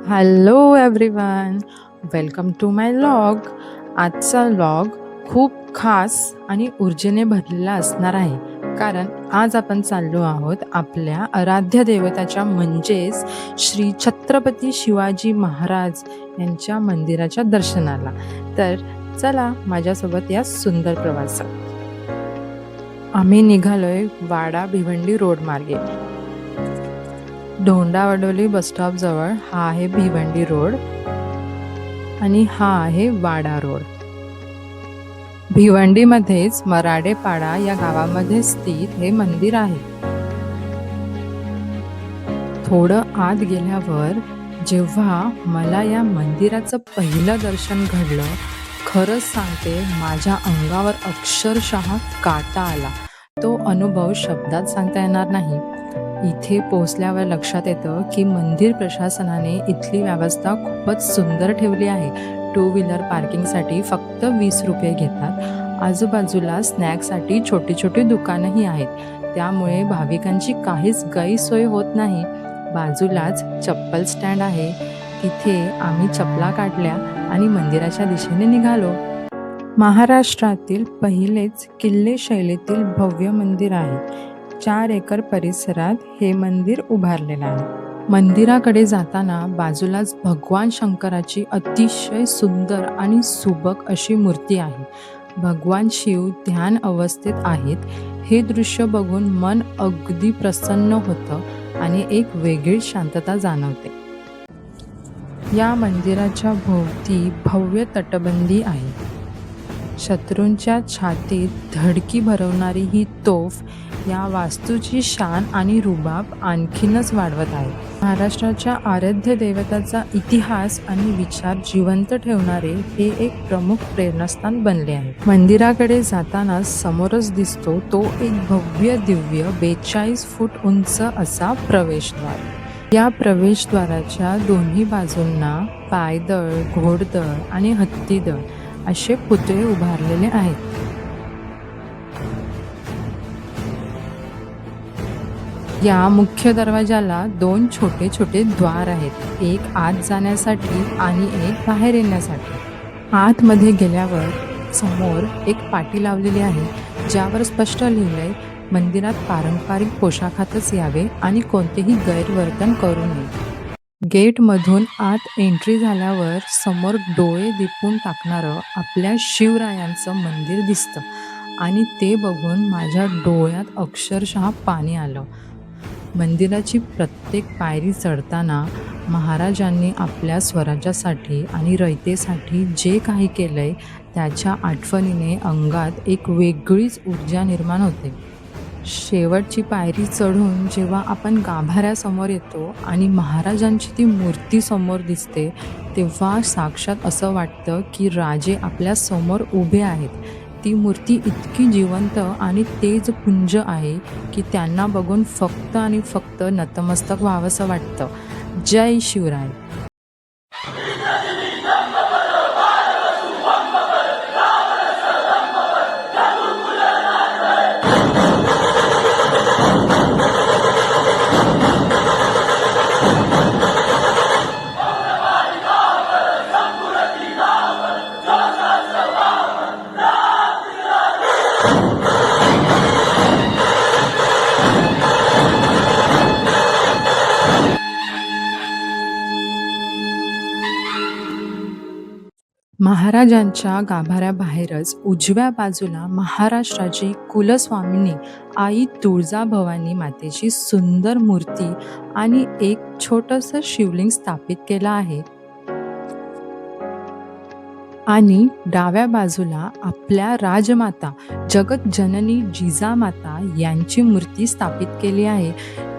Hello everyone, welcome to my vlog. आजचा vlog खूप खास आणि ऊर्जेने भरलेला असणार आहे. कारण आज आपण चाललो आहोत आपल्या आराध्य देवताच्या म्हणजेच श्री छत्रपती शिवाजी महाराज यांच्या मंदिराच्या दर्शनाला. तर चला माझ्यासोबत या सुंदर प्रवासात. आम्ही निघालोय वाडा भिवंडी रोड मार्गे. धोंडावडोली बसस्टॉप जवळ हा आहे भिवंडी रोड आणि हा आहे वाडा रोड. भिवंडीमध्येच मराडेपाडा या गावामध्ये स्थित हे मंदिर आहे. थोडं आत गेल्यावर जेव्हा मला या मंदिराचं पहिलं दर्शन घडलं, खरंच सांगते माझ्या अंगावर अक्षरशः काटा आला. तो अनुभव शब्दात सांगता येणार नाही. इथे पोहोचल्यावर लक्षात येतं की मंदिर प्रशासनाने इथली व्यवस्था खूपच सुंदर ठेवली आहे. 2 व्हीलर पार्किंगसाठी फक्त 20 रुपये घेतात. आजूबाजूला स्नॅक्ससाठी छोटी छोटी दुकानंही आहेत, त्यामुळे भाविकांची काहीच गैरसोय होत नाही. बाजूलाच चप्पल स्टँड आहे. तिथे आम्ही चपला काढल्या आणि मंदिराच्या दिशेने निघालो. महाराष्ट्रातील पहिलेच किल्ले शैलीतील भव्य मंदिर आहे. 4 एकर परिसरात हे मंदिर उभारलेलं आहे. मंदिराकडे जाताना बाजूलाच भगवान शंकराची अतिशय सुंदर आणि सुबक अशी मूर्ती आहे. भगवान शिव ध्यान अवस्थेत आहेत. हे दृश्य बघून मन अगदी प्रसन्न होतं आणि एक वेगळीच शांतता जाणवते. या मंदिराच्या भोवती भव्य तटबंदी आहे. शत्रूंच्या छातीत धडकी भरवणारी ही तोफ या वास्तूची शान आणि रुबाब आणखीनच वाढवत आहे. महाराष्ट्राच्या आराध्य देवताचा इतिहास आणि विचार जिवंत ठेवणारे हे एक प्रमुख प्रेरणास्थान बनले आहे. मंदिराकडे जाताना समोरच दिसतो तो एक भव्य दिव्य 42 फूट उंच असा प्रवेशद्वार. या प्रवेशद्वाराच्या दोन्ही बाजूंना पायदळ, घोडदळ आणि हत्तीदळ असे पुतळे उभारलेले आहेत. या मुख्य दरवाजाला 2 छोटे छोटे द्वार आहेत, एक आत जाण्यासाठी आणि एक बाहेर येण्यासाठी. आतमध्ये गेल्यावर समोर एक पाटी लावलेली आहे, ज्यावर स्पष्ट लिहिलंय मंदिरात पारंपरिक पोशाखातच यावे आणि कोणतेही गैरवर्तन करू नये. गेटमधून आत एंट्री झाल्यावर समोर डोळे दिपून टाकणारं आपल्या शिवरायांचं मंदिर दिसतं आणि ते बघून माझ्या डोळ्यात अक्षरशः पाणी आलं. मंदिराची प्रत्येक पायरी चढताना महाराजांनी आपल्या स्वराज्यासाठी आणि रयतेसाठी जे काही केलंय त्याच्या आठवणीने अंगात एक वेगळीच ऊर्जा निर्माण होते. शेवटची पायरी चढून जेव्हा आपण गाभाऱ्यासमोर येतो आणि महाराजांची ती मूर्ती समोर दिसते, तेव्हा साक्षात असं वाटतं की राजे आपल्या समोर उभे आहेत. ती मूर्ती इतकी जिवंत आणि तेजपुंज आहे की त्यांना बघून फक्त आणि फक्त नतमस्तक व्हावंसं वाटतं. जय शिवराय. महाराजांच्या गाभाऱ्याबाहेरच उजव्या बाजूला महाराष्ट्राची कुलस्वामिनी आई तुळजाभवानी मातेची सुंदर मूर्ती आणि एक छोटंसं शिवलिंग स्थापित केलं आहे. आणि डाव्या बाजूला आपल्या राजमाता जगतजननी जिजामाता यांची मूर्ती स्थापित केली आहे.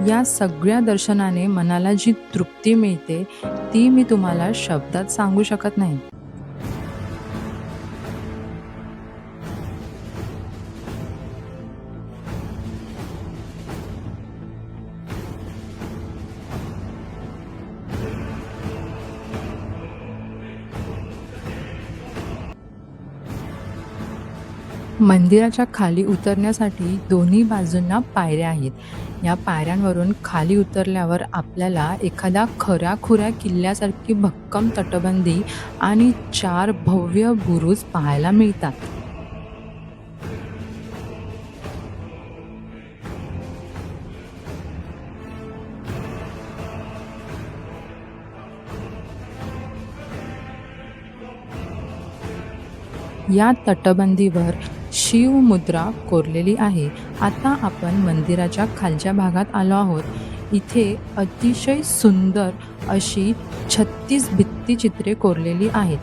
या सगळ्या दर्शनाने मनाला जी तृप्ती मिळते ती मी तुम्हाला शब्दात सांगू शकत नाही. मंदिराच्या खाली उतरण्यासाठी दोन्ही बाजूंना पायऱ्या आहेत. या पायऱ्यांवरून खाली उतरल्यावर आपल्याला एखाद्या खऱ्या-खुऱ्या किल्ल्यासारखी भक्कम तटबंदी आणि 4 भव्य बुरुज पाहायला मिळतात. या तटबंदीवर शिवमुद्रा कोरलेली आहे. आता आपण मंदिराच्या खालच्या भागात आलो आहोत. इथे अतिशय सुंदर अशी 36 भित्तिचित्रे कोरलेली आहेत.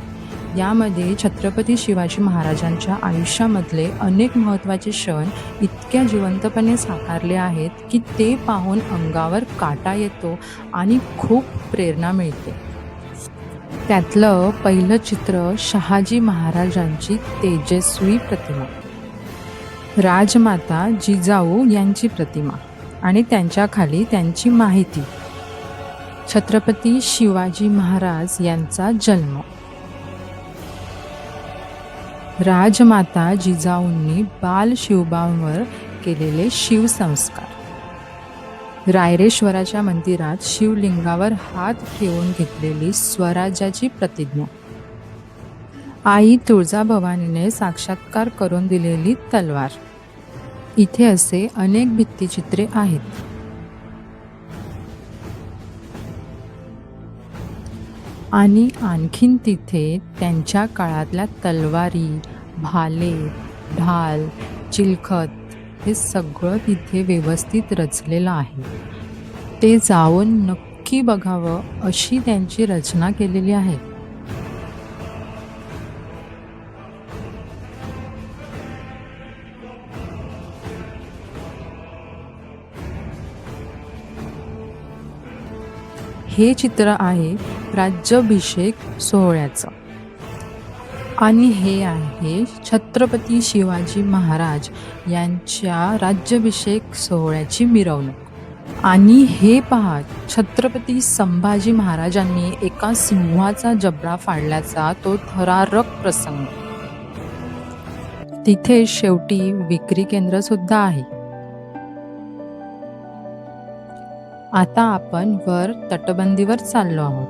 यामध्ये छत्रपती शिवाजी महाराजांच्या आयुष्यामधले अनेक महत्त्वाचे क्षण इतक्या जिवंतपणे साकारले आहेत की ते पाहून अंगावर काटा येतो आणि खूप प्रेरणा मिळते. त्यातलं पहिलं चित्र शहाजी महाराजांची तेजस्वी प्रतिमा, राजमाता जिजाऊ यांची प्रतिमा आणि त्यांच्याखाली त्यांची माहिती. छत्रपती शिवाजी महाराज यांचा जन्म. राजमाता जिजाऊंनी बाल शिवबांवर केलेले शिवसंस्कार. रायरेश्वराच्या मंदिरात शिवलिंगावर हात ठेवून घेतलेली स्वराज्याची प्रतिज्ञा. आई तुळजाभवानीने साक्षात्कार करून दिलेली तलवार. इथे असे अनेक भित्तिचित्रे आहेत. आणि आणखीन तिथे त्यांच्या काळातल्या तलवारी, भाले, ढाल, चिलखत हे सगळं तिथे व्यवस्थित रचलेलं आहे. ते जाऊन नक्की बघावं अशी त्यांची रचना केलेली आहे. हे चित्र आहे राज्याभिषेक सोहळ्याचं आणि हे आहे छत्रपती शिवाजी महाराज यांच्या राज्याभिषेक सोहळ्याची मिरवणूक. आणि हे पहा, छत्रपती संभाजी महाराजांनी एका सिंहाचा जबडा फाडल्याचा तो थरारक प्रसंग. तिथे शेवटी विक्री केंद्र सुद्धा आहे. आता आपण वर तटबंदीवर चाललो आहोत.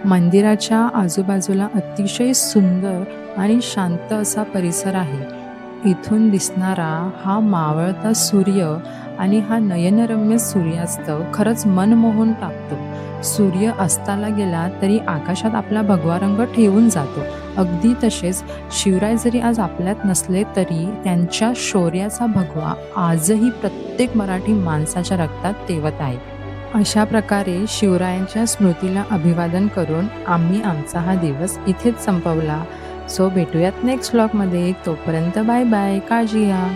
मंदिराच्या आजूबाजूला अतिशय सुंदर आणि शांत असा परिसर आहे. इथून दिसणारा हा मावळता सूर्य आणि हा नयनरम्य सूर्यास्त खरंच मन मोहून टाकतो. सूर्य अस्ताला गेला तरी आकाशात आपला भगवा रंग ठेवून जातो. अगदी तसेच शिवराय जरी आज आपल्यात नसले तरी त्यांच्या शौर्याचा भगवा आजही प्रत्येक मराठी माणसाच्या रक्तात तेवत आहे. अशा प्रकारे शिवरायांच्या स्मृतीला अभिवादन करून आम्ही आमचा हा दिवस इथेच संपवला. सो भेटूयात नेक्स्ट व्लॉगमध्ये. तोपर्यंत बाय बाय. काळजी घ्या.